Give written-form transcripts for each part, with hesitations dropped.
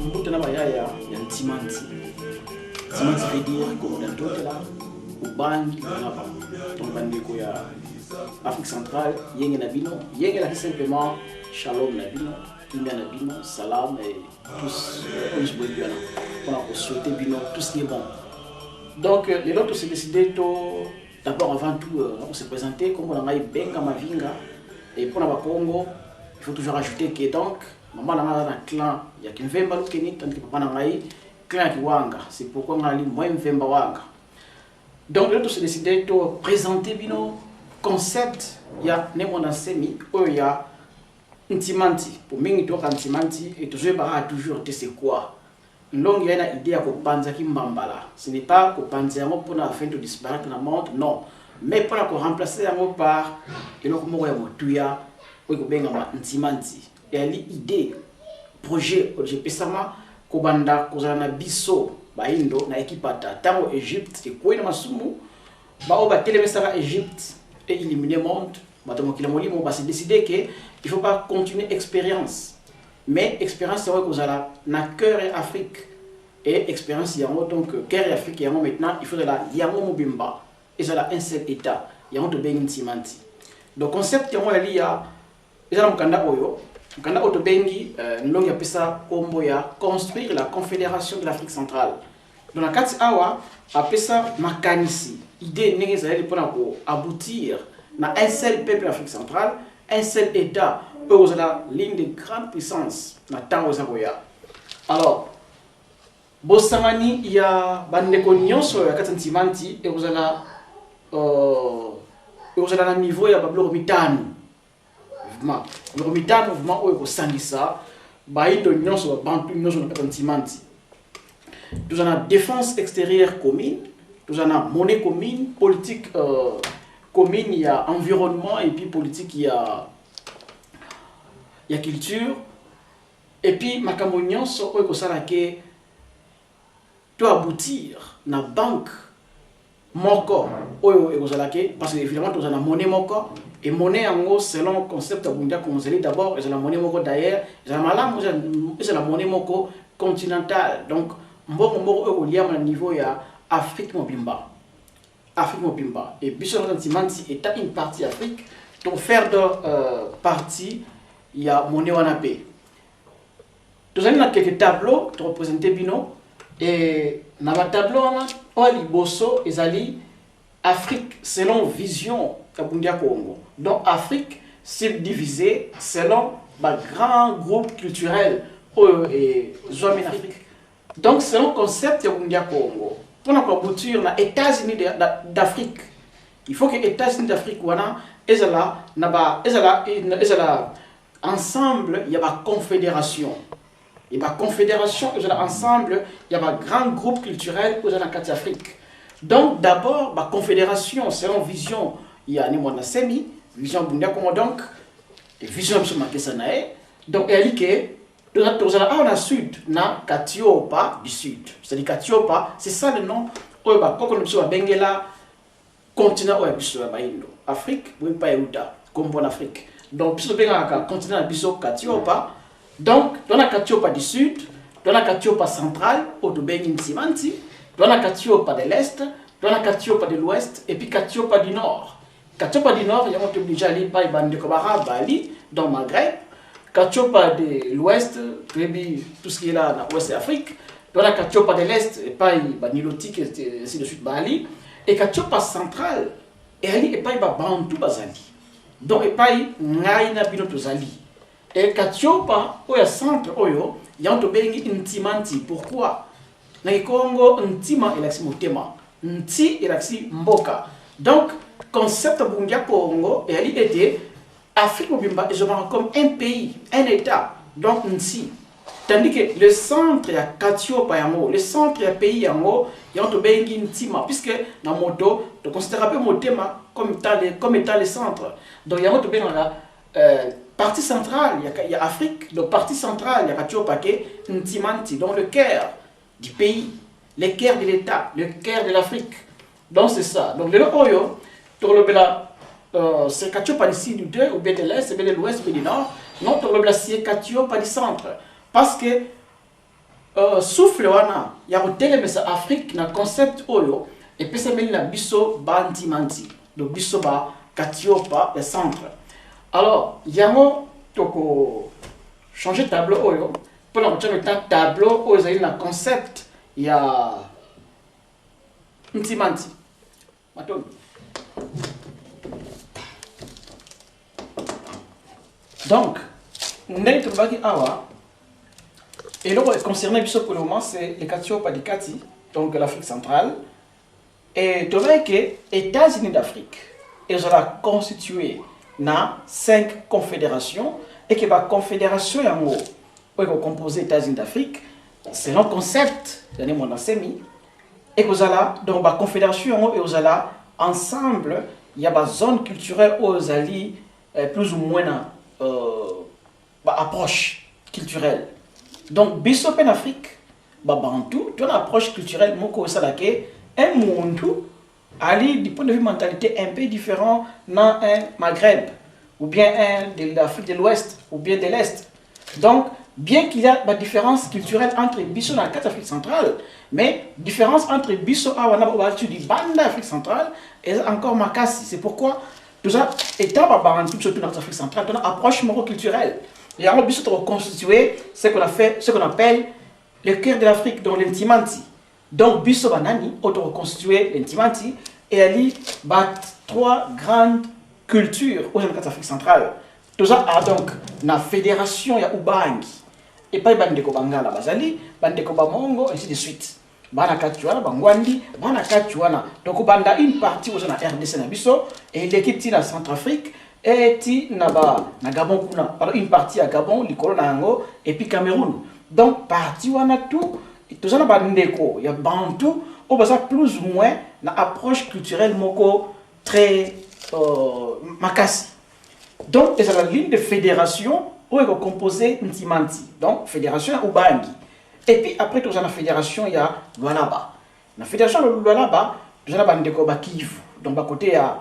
Mbuta na bayaya ya ntimanti. Ntimanti veut dire comme dans d'autres là, au bangi napa. Donc bandeko ya Afrique centrale, yenge na bino, yenge la simplement shalom na bino, kimia na bino, salam et tous on se bien. On a souhaité bino tout ce qui est bon. Donc les autres se décidé d'abord avant tout on s'est présenté comme on a benga mavinga et pour la Congo, il faut toujours ajouter que donc maman a un clan, il y a qu'un vemba lukeni tant que papa n'a clan qui wanga, c'est pourquoi on a dit moi vemba wanga. Donc les autres se décidé de présenter bino concept ya nemona semi ou ya ntimanti pour mingi to ntimanti et toujours bara toujours te c'est quoi longue il y a une idée à kopanza ki mbambala ce n'est pas kopanza yango pour afin de disparaître dans le monde non mais pour la remplacer yango par eloko moko ya motuya ou ko benga ma ntimanti et l'idée projet je pesama ko banda ko zana biso ba indo na ekipata tango Egypte et ko ina masumu ba o ba telemesara Egypte et éliminer le monde, on va se décider qu'il ne faut pas continuer l'expérience. Mais l'expérience, c'est vrai que vous avez na cœur et Afrique. Et l'expérience, il y a donc cœur et Afrique, il y a maintenant, il faut de la Yango Mobimba. Et ça a un seul état. Il y a un Bengi Timanti. Donc, concept, il y a un Mukanda Oyo. Mukanda Oto Bengi, nous avons ça construire la Confédération de l'Afrique centrale. Dans la 4 awa, appelé ça Makanisi. L'idée n'est pas pour aboutir à un seul peuple d'Afrique centrale, un seul État, où vous avez l'une des grandes puissances dans le temps où vous avez. Alors, Bossamani, il y a des sur la Katantimanti, et vous avez un niveau, il y a le Romitano. Le Romitano, mouvement où vous avez ça, il y a une sur la Katantimanti. Nous avons la défense extérieure commune, nous avons la monnaie commune, politique commune, il y a environnement et puis politique, il y a culture. Et puis, ma camonnion, c'est que tu aboutir dans la banque moko, parce que évidemment, nous avons la monnaie moko, et monnaie en gros, selon le concept d'abord, c'est la monnaie moko d'ailleurs, c'est la monnaie moko continentale. Donc, au niveau de Afrique Mobimba. Afrique Mobimba. Et puis sur l'antimanti est une partie Afrique. Donc faire de partie, il y a monnaie wanapé. Nous avons quelques tableaux qui représentent Bino. Et dans le tableau, on a Bosso et Zali Afrique selon vision de Congo. Donc Afrique subdivisée selon un grand groupe culturel et Zouamine Afrique. Donc, c'est un concept de Congo. Pour aboutir aux États-Unis d'Afrique, il faut que les États-Unis d'Afrique ensemble, il y a une confédération. Il y a une confédération, ensemble, il y a un grand groupe culturel aux Afrique. Donc, d'abord, la confédération, selon vision, il y a une semi, vision Bundia donc, et vision Msoumakesanae. Donc, elle dit que nous avons au sud, na Katiopa du sud. C'est-à-dire Katiopa, c'est ça le nom. Quand nous sommes à Benguela, continent où Indo. Afrique, oui, pas Euda, comme en Afrique. Donc, nous sommes à continent à Katiopa. Donc, dans la Katiopa du sud, dans la Katiopa centrale, au Bengin Simanti, dans la Katiopa de l'est, dans la Katiopa de l'ouest, et puis Katiopa du nord. Katiopa du nord, il y a obligé à aller par Bali, dans le Maghreb. Katiopa de l'ouest, tout ce qui est là dans l'ouest de l'Afrique. Dans la Katiopa de l'est, pas Nilotique et ainsi de suite, Bali. Et Katiopa centrale, et pas Bantu Bazali. Donc, et pas Ngaina Binoto Zali. Et Katiopa, au centre, il y a un intimanti. Pourquoi? Dans le Congo, intima et l'axi motema. Nti et l'axi mboka. Donc, concept Bungia Congo, et elle était Afrique Mobimba est comme un pays, un État, donc Nsi. Tandis que le centre, il y a Katiopa, le centre, il y a pays, il y a un Bengi Ntima, puisque dans le moto, on considère un peu Motema comme étant le centre. Donc il y a un partie centrale, il y a Afrique, donc partie centrale, il y a Katio Paquet, Ntimanti, donc le cœur du pays, le cœur de l'État, le cœur de l'Afrique. Donc c'est ça. Donc le Oyo, c'est Katio pas ici du 2, ou bien de l'Est, ou bien de l'Ouest, ou bien du Nord. Non, c'est Katio pas du centre. Parce que souffle wana il y a mais ça Afrique na concept oyo et puis ça met la biso banti manti donc biso ba katiopa le centre. Alors yango toko changer tableau oyo pour la le temps tableau oyo il na concept il y a ntimanti maton donc ndai tobaki awa. Et là, concerné pour le moment, c'est les Katiopa du Kati, donc l'Afrique centrale. Et tu vois que les États-Unis d'Afrique, ils ont constitué 5 confédérations et que la confédération est composée des États-Unis d'Afrique, c'est un concept de mon semi. Et que vous allez, donc la confédération, et vous allez ensemble, il y a une zone culturelle où vous allez plus ou moins approche culturelle. Donc, biso en Afrique, Bantou, tu as une approche culturelle, un monde ali du point de vue mentalité un peu différent dans un Maghreb, ou bien un de l'Afrique de l'Ouest, ou bien de l'Est. Donc, bien qu'il y a une différence culturelle entre biso dans la carte Afrique centrale, mais différence entre biso et du banda Afrique centrale est encore makasi. C'est pourquoi tout ça, étant Bantou, surtout dans l'Afrique centrale, tu as une approche culturelle. Et alors, nous avons constitué ce qu'on appelle le cœur de l'Afrique, donc l'Intimanti. Donc, nous avons reconstitué l'Intimanti et elle a 3 grandes cultures au sein de l'Afrique centrale. Tout ça a donc la fédération ya Ubangi. Et pas Bandeko Bangala Bazali, Bandeko Bamongo, ainsi de suite. Bana Katuana, Bangwandi, Bana Katuana. Donc, Banda une partie au sein de la RDC Nabiso et l'équipe de la Centrafrique. Et na Gabon kuna une partie à Gabon likolo na yango et puis Cameroun donc partie wana tout ça na bandeko ya bantu au basa plus ou moins na approche culturelle moko très makasi donc c'est la ligne de fédération où est composée Ntimanti donc fédération Ubangi et puis après tout ça la fédération il y a Lualaba la fédération de Lualaba tout ça na bandeko ba Kivu donc ba côté ya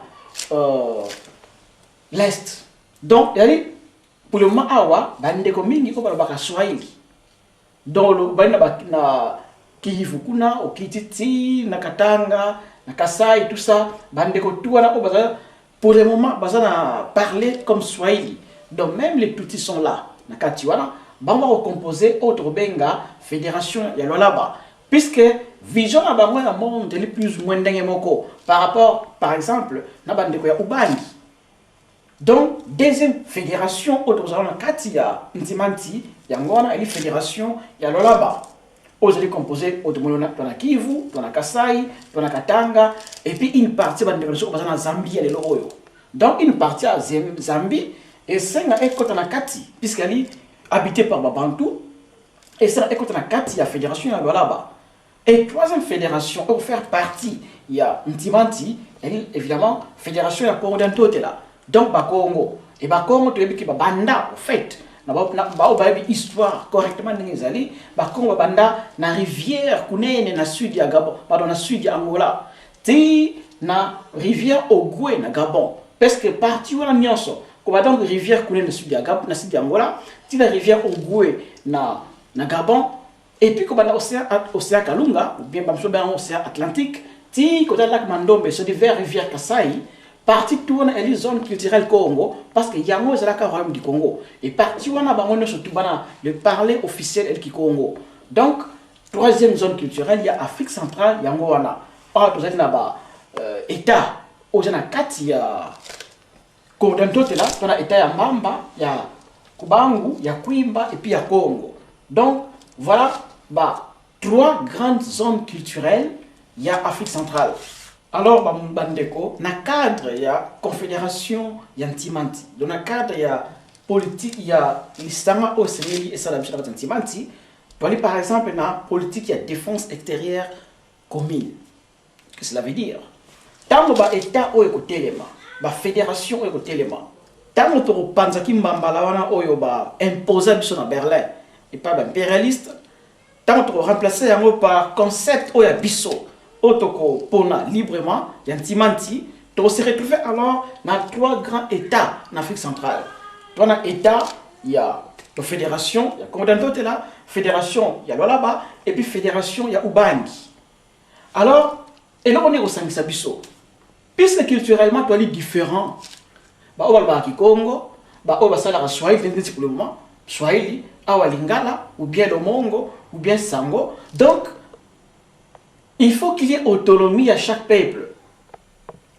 l'Est. Donc, pour le moment, awa, bandeko mingi ko balobaka Swahili. Donc, le banda na Kivu kuna, Okititi, na Katanga, na Kasai, tout ça, bandeko tout wana ko baza pour le moment baza na parler comme Swahili. Donc, même les petits sont là. Na Katiwana, bamba recomposer autre benga fédération ya Lualaba. Puisque vision na bango na monde est plus ou moins ndenge moko par rapport par exemple na bandeko ya Ubangi. Donc, deuxième fédération, autres allons Katia, Ntimanti, Yangona, et fédération, Yalolaba. Aux allez composer au dans Kivu, dans la Kasai, dans la Katanga, et puis une partie de la Zambie et l'Oroyo. Donc, une partie à Zambie, et c'est la Kati, puisqu'elle est habitée par Babantou, et c'est la Kati, la fédération Yalolaba. Et troisième fédération, pour faire partie, il y a Ntimanti, et évidemment, fédération Yakorodento est là. Donc, Bakongo. Et Bakongo, tu as vu que Banda, au fait, na histoire correctement n'engezali, Bakongo Banda, na rivière, Kunene, na sud ya Gabon, pardon, na sud ya Angola. Ti, na rivière Ogwe, na Gabon. Parce que parti où la nyonso, comme donc rivière Kunene, na sud ya Gabon, na sud ya Angola, ti la rivière Ogwe, na Gabon, et puis comme océan Kalunga, ou bien océan Atlantique, ti, côté lac Mandombe, c'est vers rivière Kasai, partie tourne et les zones culturelles Congo parce que yango est la royaume du Congo et partie wana bangono surtout bana le parler officiel et qui Congo. Donc troisième zone culturelle il y a Afrique centrale yango wana pas tout ça na ba état au jana kati ya Coordonto là on a état ya Mamba ya Kubangu ya Kwimba et puis ya Congo. Donc voilà bah 3 grandes zones culturelles il y a Afrique centrale. Alors, bandeko, na cadre ya confédération ya Ntimanti, dans le cadre ya politique ya l'istama au Sénégal et ça la bichara Ntimanti, par exemple na politique ya défense extérieure commune. Qu'est-ce que cela veut dire? Tant ba état o ekotelema, ba fédération o ekotelema, tant que panzaki mbambala wana oyo ba imposer biso na Berlin et pas impérialiste, tant que remplacer yango par concept oya biso otoko pona librement yantimanti, to se retrouver alors dans 3 grands états en Afrique centrale. Dans l'état, il y a la fédération, il y a Commandant là, fédération, il y a Lolaba, et puis fédération, il y a Ubangi. Alors, et là on est au Sangisabiso. Puisque culturellement, toi, il est différent. Bah, on va au Congo, bah, on va à Swahili, pour le moment, Swahili, à Lingala, ou bien le Mongo, ou bien Sango. Donc, il faut qu'il y ait autonomie à chaque peuple.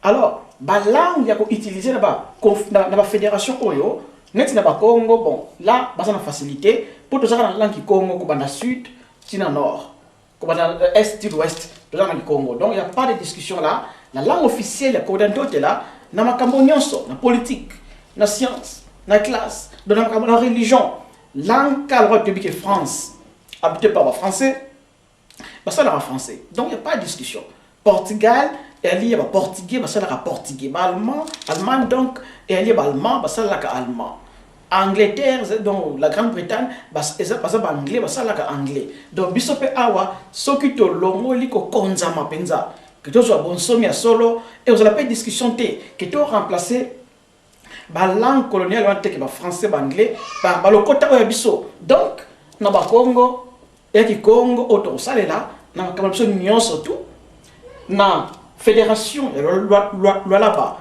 Alors, la langue qu'il faut utiliser dans la fédération Oyo, net na Congo, bon, là, il y a une facilité pour tout ça dans la langue Congo, comme dans le sud, dans le nord, comme dans l'est, dans l'ouest, dans la langue Congo. Donc, il n'y a pas de discussion là. La langue officielle, la Codantote là, dans la la politique, la science, la classe, dans la religion, langue de France, habitée par les Français, ça là en français. Donc, il n'y a pas de discussion. Portugal, il y a portugais, ça là portugais. Allemand, donc, il y a allemand, ça là allemand. Angleterre, donc la Grande-Bretagne, c'est anglais, ça là anglais. Donc, bisope awa, sokito longo liko konzama penza. Que tu sois bon somme à solo, et vous n'avez pas de discussion, que tu remplacer la langue coloniale, le français, l'anglais, par le côté de biso. Donc, dans le Congo, et le Congo, autour de ça, là, dans la union surtout, dans la fédération, il y a loi là-bas,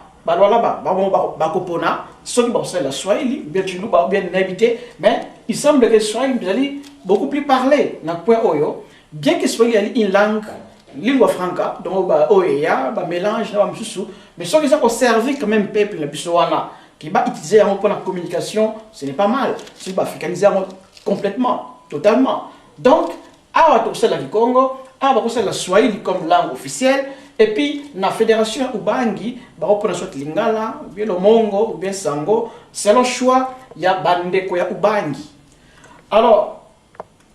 ceux qui pensent la Swahili, bien tu nous bien habité, mais il semble que Swahili beaucoup plus parlé dans le point Oyo, bien que Swahili une langue. Lingua franca, donc oya, mélange, mais ceux qui ont servi quand même peuple qui va utiliser pour la communication, ce n'est pas mal. C'est pas africanisé complètement, totalement. Donc, à la Congo, à la Swahili comme langue officielle, et puis la fédération Ubangi, va reprendre soit Lingala, ou bien le Mongo, ou bien Sango, selon choix, il y a Bandeko, il y a Ubangi. Alors,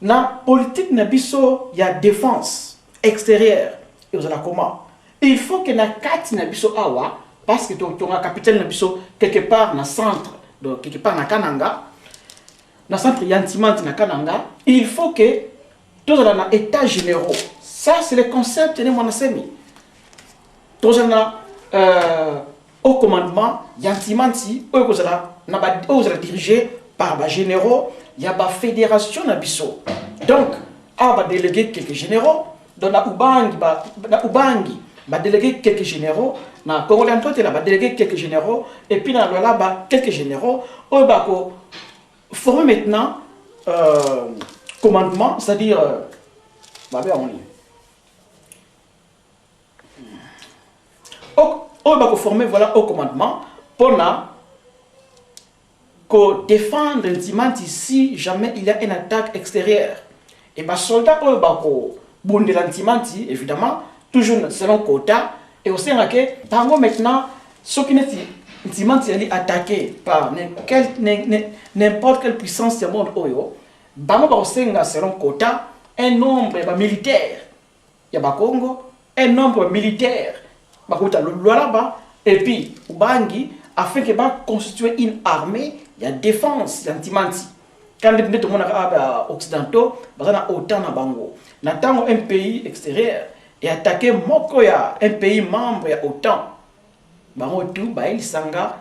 dans la politique Nabiso, il y a défense extérieur et vous allez comment il faut que na kati na biso awa parce que ton capitaine na biso quelque part na centre donc quelque part na Kananga na centre yantimante na Kananga il faut que tous na état généraux ça c'est le concept de mon semi tous na au commandement yantimanti ou vous allez dirigé par les généraux il y a ba fédération na biso donc va déléguer quelques généraux. Donc, na Ubangi, va déléguer quelques généraux, na Congo va déléguer quelques généraux, et puis dans là quelques généraux, on va former maintenant commandement, c'est-à-dire, on va former voilà au commandement pour défendre l'intimité si jamais il y a une attaque extérieure. Et les soldats de l'antimanti, évidemment, toujours selon quota, et aussi que tango maintenant, ceux qui sont attaqués par n'importe quelle puissance du monde, selon quota, un nombre militaire, il y a Congo, un nombre militaire, et puis, Ubangi, afin que constituer une armée, il y a défense, l'antimanti. Quand les occidentaux, ils ont autant de bango. N'attendons un pays extérieur et attaquer un pays membre, il y a autant. Bango tout, il sanga,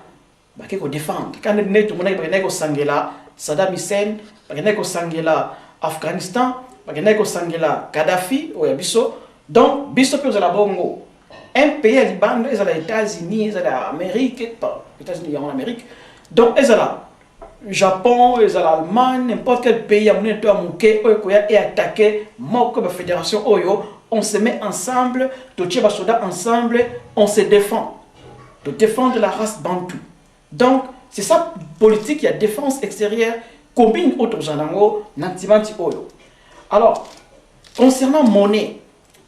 il faut défendre. Quand les gens sangela Saddam Hussein, ils sangela Afghanistan, ils sangela Kadhafi, donc, biso peut la bongo. Un pays à Liban, ils sont les États-Unis, ils sont l'Amérique, les États-Unis en Amérique, donc ils sont là. Japon, l'Allemagne, n'importe quel pays a et attaqué la fédération Oyo, on se met ensemble, tous les soldats ensemble, on se défend. De défendre la race bantou. Donc, c'est ça politique, il y a défense extérieure, combine autres gens nantimanti Oyo. Alors, concernant monnaie,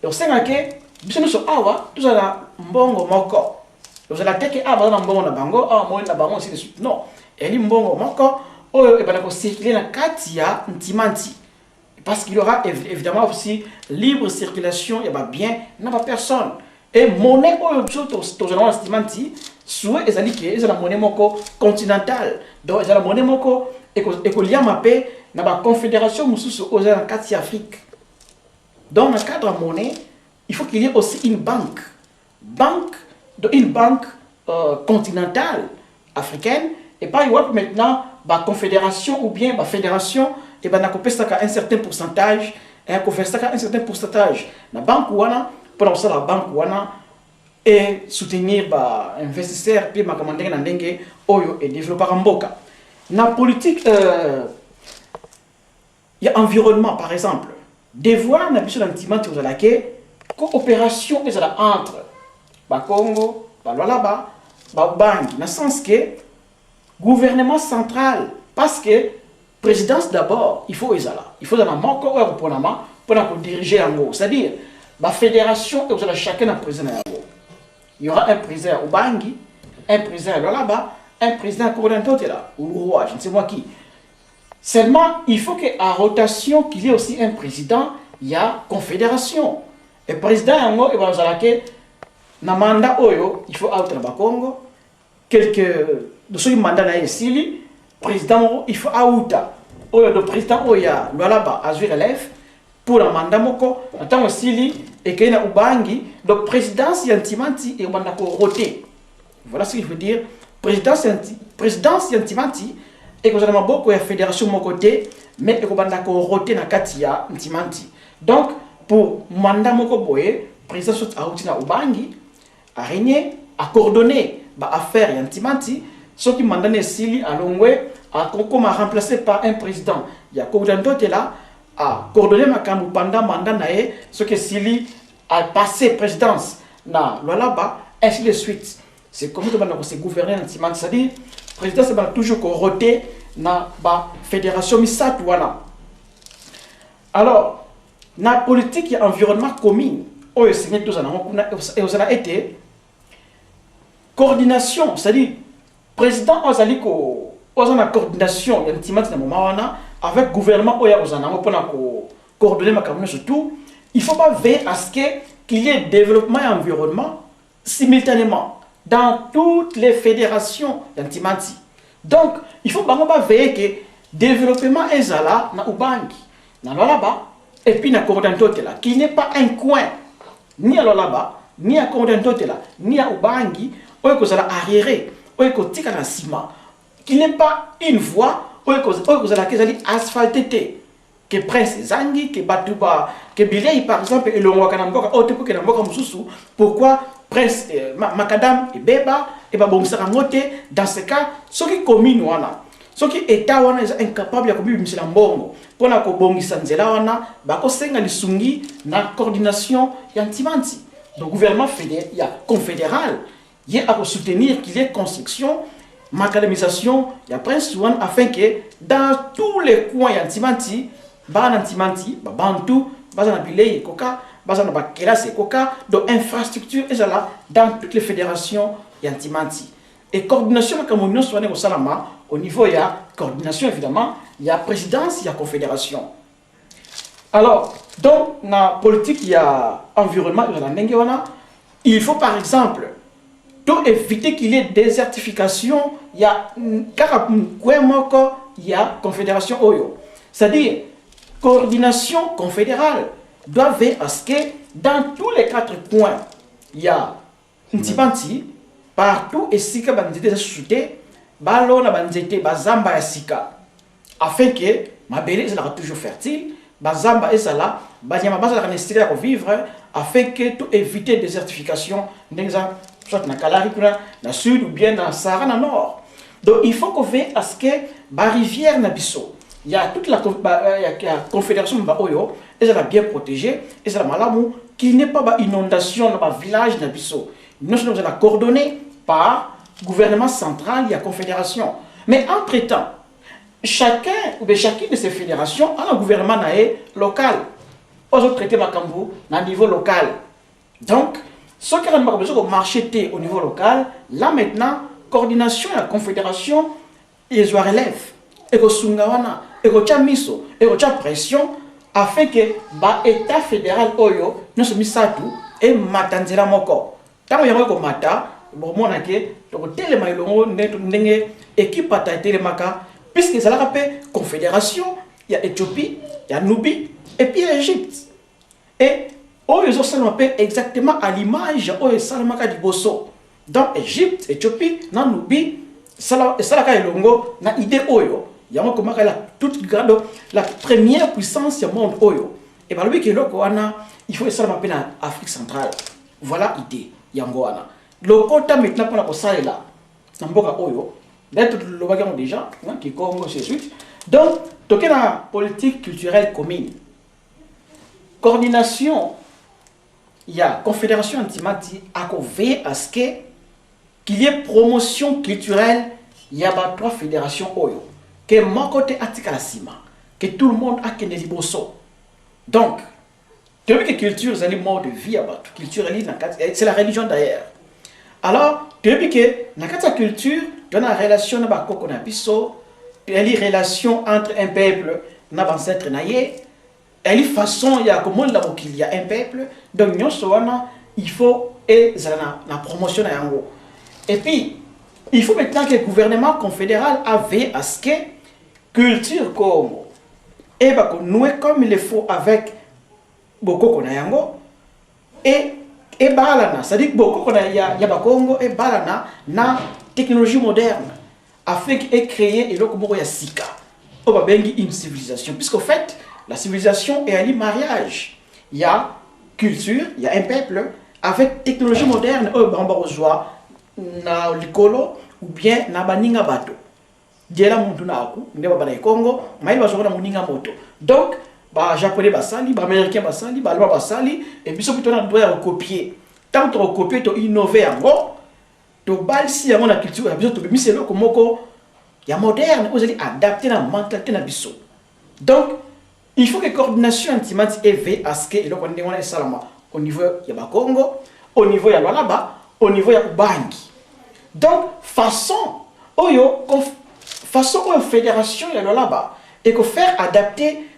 on sait que nous sommes awa, tout ça mbongo moko. Nous allons attaquer awa mbongo na bango, moyen na bango ainsi de suite. Non. Et mbongo moko oyo ebana circuler na kati ya ntimanti parce qu'il y aura évidemment aussi libre circulation et bien n'a pas personne et monnaie oyo to ntimanti souhait ezali que c'est la monnaie moko continentale. Donc c'est la monnaie moko ekoliama pe na ba confédération mususu aux kati Afrique. Dans le cadre de monnaie, il faut qu'il y ait aussi une banque. Une banque continentale africaine. Et pas maintenant, la confédération ou bien la fédération, et ben, un certain pourcentage, et un certain pourcentage. La banque wana, pour lancer la banque wana, et soutenir les investisseurs, puis ma commande et développer en boka. La politique, il y a environnement par exemple. Devoir na biso l'antimant aux la coopération entre ba Congo, ba Lualaba, ba Ubangi, dans le sens que gouvernement central, parce que présidence d'abord, il faut pour diriger en gros. C'est-à-dire, la fédération, chacun a un président. Il y aura un président au Ubangi, un président à Lualaba, un président à Korodantotela, ou le roi, je ne sais moi qui. Seulement, il faut qu'à rotation, qu'il y ait aussi un président, il y a confédération. Et président, il va na mandat oyo, il faut out na Congo. Quelques de ceux qui mandat ici, président, il faut out. Oyo le président oya, Lualaba, azur relève pour le mandat moko. Attends aussi, et qu'il y a Ubangi, donc présidence yantimanti et mandat roté. Voilà ce que je veux dire. Présidence yantimanti. Et que vous avez beaucoup de fédération de mon côté, mais que vous avez roté na katia ntimanti. Donc, pour mandat moko boye, président sot autina Ubangi, a régné, a coordonné, ba affaire yantimanti, ce qui mandat sili à longwe, a remplacé par un président. Il y a Kodandote là, a coordonné ma kambu pendant mandat nae, ce que sili a passé présidence na Lualaba, ainsi de suite. C'est comme ça que gouverner yantimanti, c'est-à-dire président c'est toujours roté na ba fédération misatu wana. Alors, na politique et environnement commune, oyo signé tous et vous avez été coordination, c'est-à-dire président ozali ko ozana coordination yantimati na moment wana avec gouvernement oyo ozana pona ko coordonner ma cabinet surtout, il faut pas veiller à ce qu'il y ait développement et environnement simultanément dans toutes les fédérations yantimati. Donc, il faut pas veiller que développement est là, na Ubangi, na Lualaba, et puis na Korodantotela, qui n'est pas un coin, ni à Lualaba, ni à Korodantotela, ni à Ubangi, ou que ça arriéré, ou que tika na ciment, qui n'est pas une voie, ou que ça asphalté, que Prince Zangi, que Batuba, que Bilei par exemple, et le Wakanamboka, ou que Namboka Moussou, pourquoi Prince Macadam et Beba et Babomsara Mote, dans ce cas, ceux qui communent wana, ceux qui état wana sont incapables de communir monsieur Lambongo, pour la Kobongisa Nzela wana, bako senga lisungi na coordination yantimanti. Donc gouvernement fédéral, il y a confédéral, il y a à soutenir qu'il y ait construction, macadamisation, il y a Prince Wan afin que dans tous les coins yantimanti, banantimanti, bantou, bazanabilei koka, bazana bakela koka, donc infrastructure est là dans toutes les fédérations yantimanti. Et coordination comme nous sommes au Salama, au niveau il y a coordination évidemment, il y a présidence, il y a confédération. Alors, dans la politique il y a environnement, il faut par exemple tout éviter qu'il y ait désertification, il y a il y a confédération Oyo. C'est-à-dire coordination confédérale doit veiller à ce que dans tous les 4 points, il y a Ntibanti, partout et si que banzete sous-souté, balo na banzete bazamba ya sika, afin que ma belle sera toujours fertile, bazamba et sala, banyama baza la nécessité de vivre, afin que tout éviter désertification, n'exemple, soit na Kalahari, na sud ou bien na Sahara, na nord. Donc il faut qu'on veille à ce que la rivière Nabiso, il y a toute la confédération de Oyo, et elle est bien protégée, et c'est la malamou, qu'il n'y ait pas d'inondation dans le village Nabiso. Nous sommes coordonnés par le gouvernement central, il y a confédération. Mais entre-temps, chacune de ces fédérations a un gouvernement local. Aux autres traités Makambu, à niveau local. Donc, ce qui a besoin de marcher au niveau local, là maintenant, coordination et la confédération, ils ont relève. Et que Sungawana, et que Chamiso, et que pression, afin que l'État fédéral Oyo ne se mette ça tout et matanzela moko. Tant que mata, bon mon que donc telema ilongo ndenge équipe ata telemaka puisque ça la rappelle confédération, il y a Éthiopie, il y a Nubie et puis il y a Égypte. Et ils ont exactement à l'image où Salamaka di Bosso dans Égypte, Éthiopie, dans Nubie, Salaka ilongo na idée oyo, il y a la toute grande la première puissance du monde oyo. Et par le biais il faut que ça m'appelle en Afrique centrale. Voilà l'idée. Yangoana. Le quota maintenant pour la Kosa est là. Namboka Oyo. D'être le bagage déjà, qui Congo, c'est suite. Donc, il y a une politique culturelle commune. Coordination, il y a Confédération Antimati à veiller à ce qu'il y ait promotion culturelle. Il y a 3 fédérations Oyo. Que mon côté Atikalasima. Que tout le monde a Kennedy Bosso. Donc, tu as vu que la culture, c'est le mode de vie, c'est la religion d'ailleurs. Alors, tu as vu que dans la culture, tu as une relation entre un peuple et un ancêtre. Il y a une façon, il y a un peuple, donc il faut la promotion. Et puis, il faut maintenant que le gouvernement confédéral a veillé à ce que la culture comme il le faut avec Boko Konayango et balana, c'est-à-dire que Boko Konaya Congo et balana na technologie moderne afin de créer et le Sika. On va bien une civilisation, puisqu'en fait la civilisation est un mariage. Il y a culture, il y a un peuple avec technologie moderne, bambarozwa na likolo ou bien na baninga bato. Diela muntu na aku, ndeba bana Congo, maïli bazokona muninga moto. Donc les Japonais basali, les Américains basali, les Allemands basali, et puis surtout on doit recopier. Tant qu'on recopie, on innove encore. Donc balsi à la culture, mais c'est là comme il y a moderne, vous allez adapter la mentalité na biso. Donc il faut que la coordination antimati éveille à ce que on est salama au niveau il y a Congo, au niveau il y a Lualaba, au niveau il y a Ubangi. Donc façon fédération il y a Lualaba et que faire adapter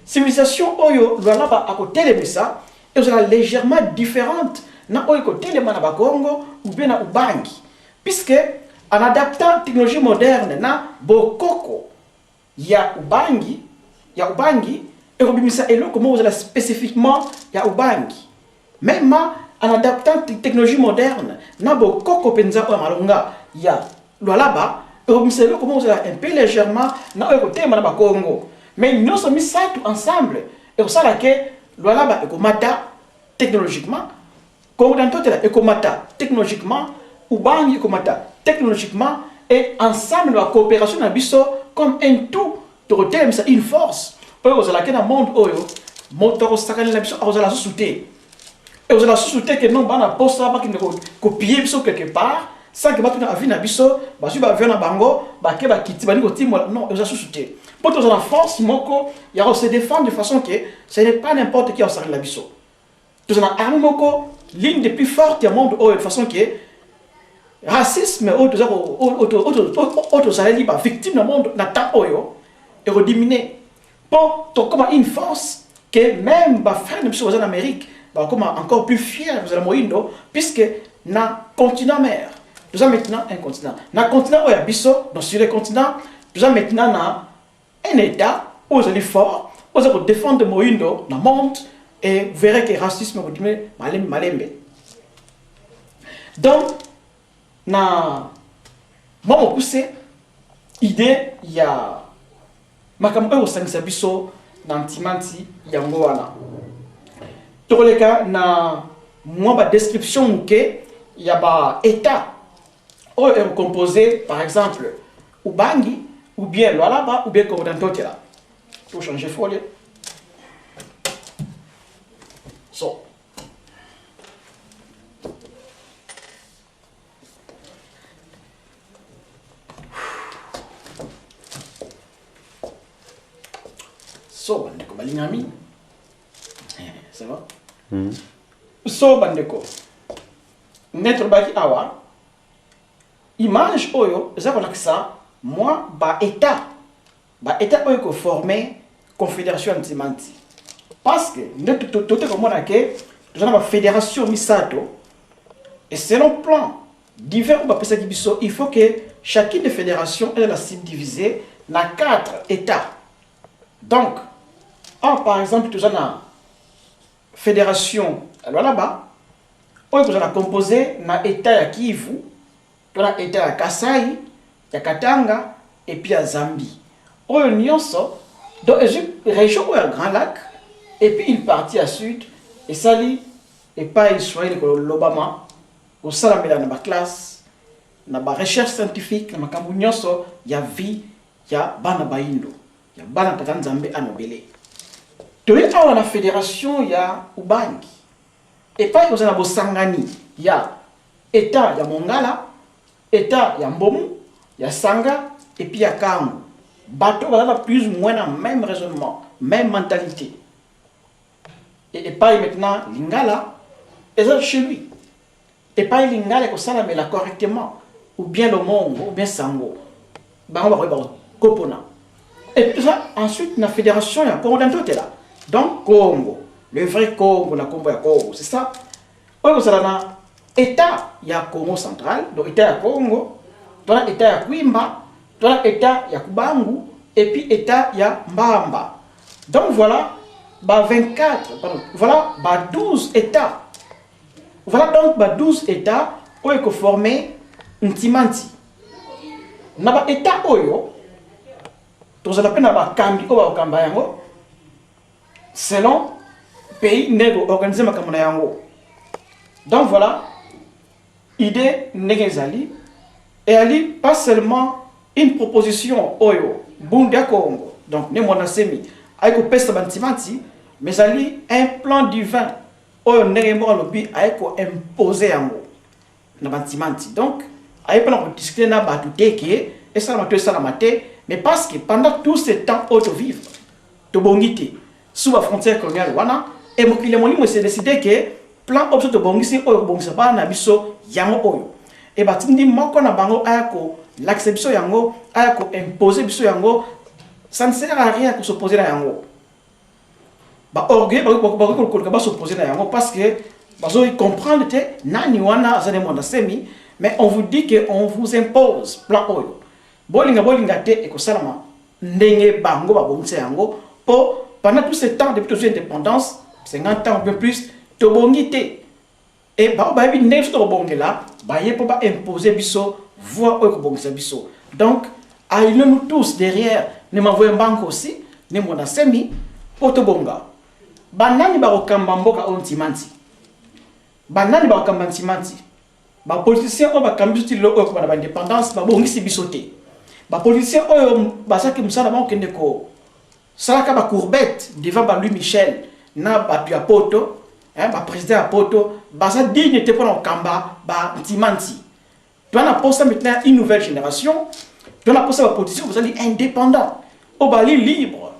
civilisation oyo Lualaba à côté de ça et sera légèrement différente na oyo côté de Manaba Congo ou bien na Ubangi puisque en adaptant la technologie moderne na bokoko ya Ubangi et robimisa elo comment vous allez spécifiquement ya Ubangi même en adaptant la technologie moderne na bokoko penza o malonga ya Lualaba et robimisa elo comment vous allez un peu légèrement na oyo côté Manaba Congo. Mais nous sommes mis ça tout ensemble. Et pour ça que Lualaba est comata technologiquement, Congo est comata technologiquement, Ubangi est comata technologiquement, et ensemble la coopération na biso comme un tout, une force. Pour que dans le monde oyo, moto sakana na biso la sous-souter. Et vous allez sous-souter que non bana posta ba qui ne copier biso quelque part. Sans que batu na vie na biso, ba su ba vient na bango, ba ke ba kiti ba ni ko timo non, ils ont sous-souter. Pour que la force moko, il y a se défendre de façon que ce n'est pas n'importe qui en s'arrête la biso. Tous en arme moko, l'une des plus fortes du monde de façon que racisme autres alliés victimes du monde n'attend oyo et rediminé. Pour comme une force que même ba frère de biso en Amérique, ba comme encore plus fier vous allez moindo puisque na continent mer. Nous avons maintenant un continent. Dans le continent où il y a biso, donc sur le continent, nous avons maintenant un État où vous allez fort, où vous allez défendre Moïndo dans le monde et vous verrez que le racisme est malembe. Donc, moi, je pousse l'idée, il y a makambo au sang sabiso dans Timanti Yangoana. Dans le cas, na moi, la description il y a un État où est composé, par exemple, Ubangi, ou bien Lualaba, ou bien Korodantotela. Il faut changer de folie. So. So, bandeko, balingami. Ça va? So, bandeko. Netre baki awa. Image oyo, ça, moi, état oyo ko formé confédération antimanti. Parce que tout comme on a que nous avons une fédération misato et selon plan divers ou il faut que chacune des fédérations ait la subdivisée dans 4 États. Donc, par exemple, tu as une fédération là-bas, on a composé dans l'État de Kivu, dans l'État de Kasai, de Katanga et puis à Zambie. On a donc une région où il y a un grand lac, et puis une partie à sud, et ça et pas Israël l'Obama, au salamela dans la classe, dans la recherche scientifique, dans la il y a vie, il y a bana baindo, il y a bana tatan Zambé à Nobele. Donc il y a la fédération, il y a Ubangi, et pas il y a Bosangani, il y a État, il y a Mongala, État, il y a Mbomu, il y a Sanga, et puis il y a Kangu. Bateau va plus ou moins le même raisonnement, même mentalité. Et pas maintenant Lingala, et ça chez lui. Et pas Lingala que ça la met correctement, ou bien le monde, ou bien Sango. On va regarder Kopona. Et puis ça, ensuite, la fédération, il y a Congo dans tout là. Donc Congo, le vrai Congo, la Congo, c'est ça. On va État, il y a Congo central, donc État, il y a Congo, dans l'État, il y a Kwimba. Dans l'État, il y a Kubangu, et puis l'État, il y a Mbamba. Donc voilà, 24, pardon, voilà 12 États. Voilà donc 12 États où il faut former un timanti. Dans l'État, selon le pays nego organisé. Donc voilà, idée Negezali, et elle pas seulement une proposition oyo Bunda Congo donc ne mona semi avec peste bantimanti mais ali un plan divin oyo ndenge lobi avec imposer yango na bantimanti donc avec plan discuter na batu teke et ça m'a ça la maté mais parce que pendant tout ce temps auto vivre to bongité sous la frontière coloniale wana et mokile molimo s'est décidé que plan option to bongisi oyo bongisa ba na biso yango oyo et batindi moko na bango ayako l'acception yango ayako imposer biso yango ça ne sert à rien de s'opposer à yango ba orgueil ba s'opposer à yango parce que bazo comprendre que nani wana azane mona semi mais on vous dit que on vous impose plan oyo bolinga te et ko salama ndenge bango ba bongisa yango pour pendant tout ce temps depuis notre indépendance 50 ans un peu plus to bongité et ba bi ndenge to bongela ba yepo ba imposer biso voix au Kobongisa biso. Donc, nous tous derrière, nous m'envoyons une banque aussi, nous m'en semi, Potobonga. Banani barokamba mboka ontimanti. Banani barokamba ntimanti. Ba politiciens on va cambier le haut pour l'indépendance, ba bongisi bisoté. Ba politiciens on ba ça que musala ba okende ko. Salaka ba courbette devant ba Louis Michel, na ba pia poto, ba président a poto, ba ça dignité pour okamba ba ntimanti. Tu as posé maintenant une nouvelle génération, tu as posé la position, vous allez indépendant, au bali libre,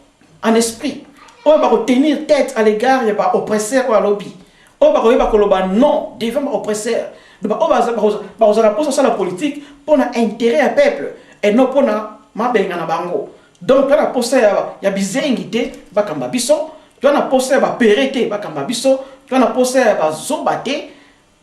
en esprit, on va tenir tête à l'égard des oppresseurs ou à lobby, on va dire non devant l'oppresseur, on va poser la politique pour l'intérêt à peuple et non pour la bango. Donc tu as posé ya bizengité, bakamba biso, tu as posé ya périté, bakamba biso, tu as posé ya zobate,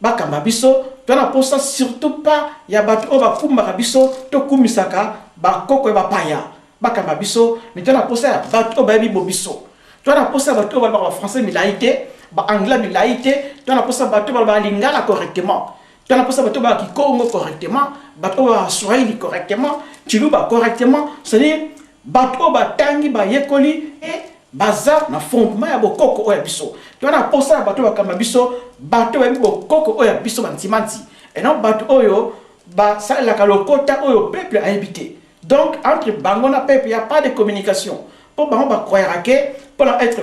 bakamba biso. Tu as posé surtout pas ya batu oba kumba biso to kumisaka ba koko ba paya bakamba biso mais tu as posé batu oba bibo biso tu as posé batu oba ba français milaité ba anglais milaité tu as posé batu oba ba lingala correctement tu as posé batu oba ki Congo correctement batu oba swahili correctement chiluba correctement c'est-à-dire batu oba tangi ba yekoli et baza na fondement ya bokoko oya biso tu as posé batu oba kamba biso bato ba bokoko oya biso bantimanti et non bato oyo ba sala ka lokota oyo peuple a habité donc entre bango na peuple il y a pas de communication pour bango ba croire que pour être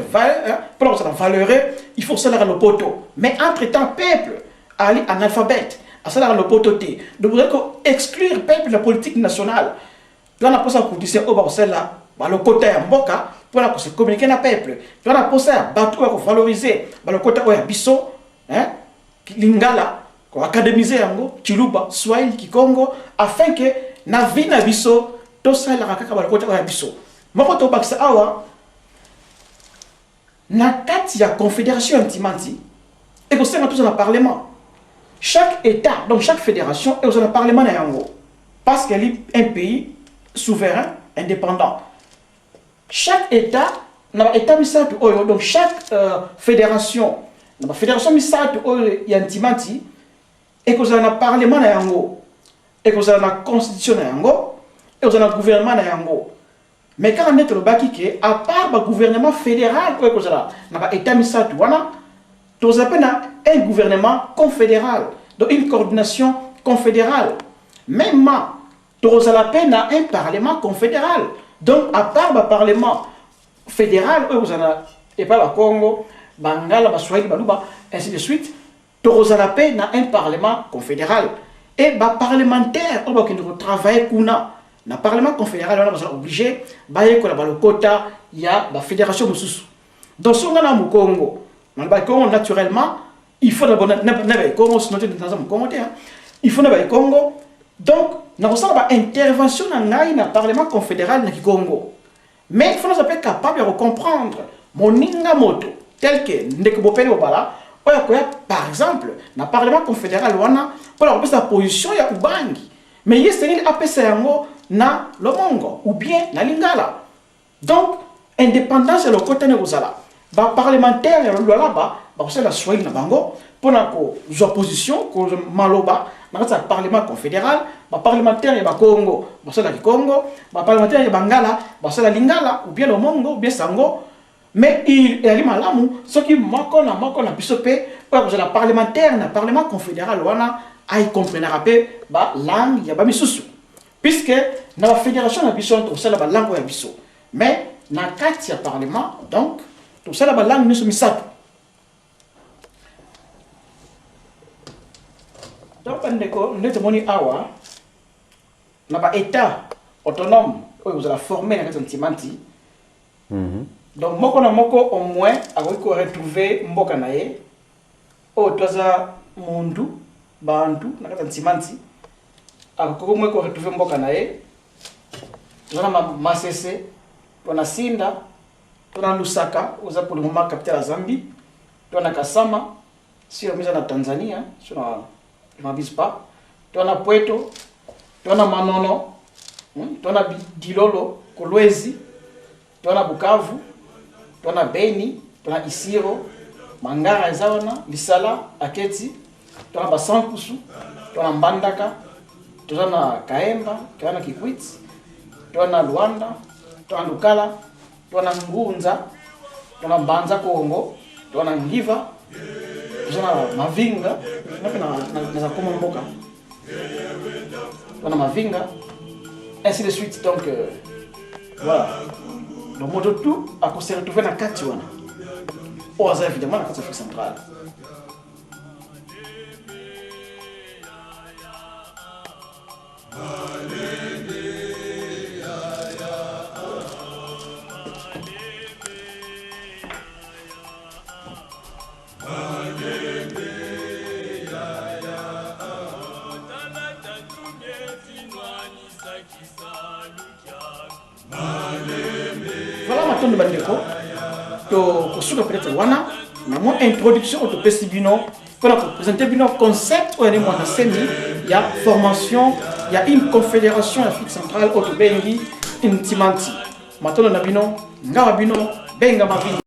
pour être valeureux il faut sala le poto mais entre temps peuple ali analphabète à sala le poto té donc vous exclure peuple la politique nationale là na posa politicien o ba sala ba le côté ya mboka pour la se communiquer na peuple là na posa bato ko valoriser ba le côté oya biso lingala ko académiser yango chiluba swahili kikongo afin que na vie na biso to sala kaka ba kota ya biso moko to bakisa awa na kati ya confédération antimanti et ko sema tous na parlement chaque État, donc chaque fédération, est au Parlement na yango. Parce qu'elle est un pays souverain, indépendant. Chaque État, donc chaque fédération, la fédération misatu yantimanti, et que un Parlement na yango, et que une constitution na yango, et que un gouvernement na yango. Mais quand on est le baki que, à part le gouvernement fédéral, et que un État misatu wana, tout ça un gouvernement confédéral, donc une coordination confédérale. Même tout ça un parlement confédéral. Donc à part le parlement fédéral, et pas le Congo, Bangala, Baswahili, Baluba, ainsi de suite, tout ça un parlement confédéral. Et les parlementaires, qui travaillent dans le parlement confédéral, on est obligé de quota, il y a la fédération Moussous. Dans ce cas-là, au Congo, naturellement, il faut d'abord il faut d'abord Congo. Donc, nous avons une intervention dans le Parlement confédéral du Congo. Mais il faut nous être capable de comprendre mon moto tel que Ndekobopele Obala, par exemple, dans le Parlement confédéral, pour la position, il y a Ubangi. Mais il y a une APC na le Mongo ou bien na Lingala. Donc, indépendance de le côté de Rosala. Les parlementaires, là-bas, c'est la Swahili na bango pour la opposition, pour le Maloba, dans le Parlement confédéral, les parlementaires de Congo, c'est la Congo, les parlementaires de Bangala, c'est la Lingala, ou bien le Mongo, ou bien Sango. Mais il y a ceux qui manquent na pisopé, pour la parlementaire, le Parlement confédéral, ils comprennent la langue, il y a misusu. Puisque dans la fédération, c'est la langue de biso. Mais dans le cadre du Parlement, donc, tout ça, la langue ne se met pas. Donc, nous avons dit que l'État autonome, vous avez formé dans les Timanti. Donc, moko au moins, vous retrouver Mboka Naye, au Toza Mundu, Bantu, dans les Timanti. Vous retrouver Mboka Naye, vous avez Masese, vous avez Sinda, vous avez Lusaka, vous avez pour le moment capitale à Zambie, vous avez Kasama, si vous êtes en Tanzanie, sur Mabispa, tu as Puerto, tu as Manono, tu as Dilolo, Kolwezi, tu as Bukavu, tu as Beni, tu as Isiro, Mangara Ezawana, Lisala, Aketi, tu as Basankusu, tu as Mbandaka, tu as Kaemba, tu as Kikwit, tu as Luanda, tu as Lukala, tu as Ngunza, tu as Banza Kongo, tu as Ngiva, tu as Mavinga, na koma mboka on a Mavinga, ainsi de suite. Donc voilà, donc moto tout a se retrouver dans kati wana au hasard évidemment dans kati centrale. Voilà maintenant le bandeko to suka peut-être wana na mo introduction au pesibino pour présenter bino concept ou élément de semi il y a formation, il y a une confédération Afrique centrale au Bengi Intimanti maintenant na bino ngawa bino benga mavinga.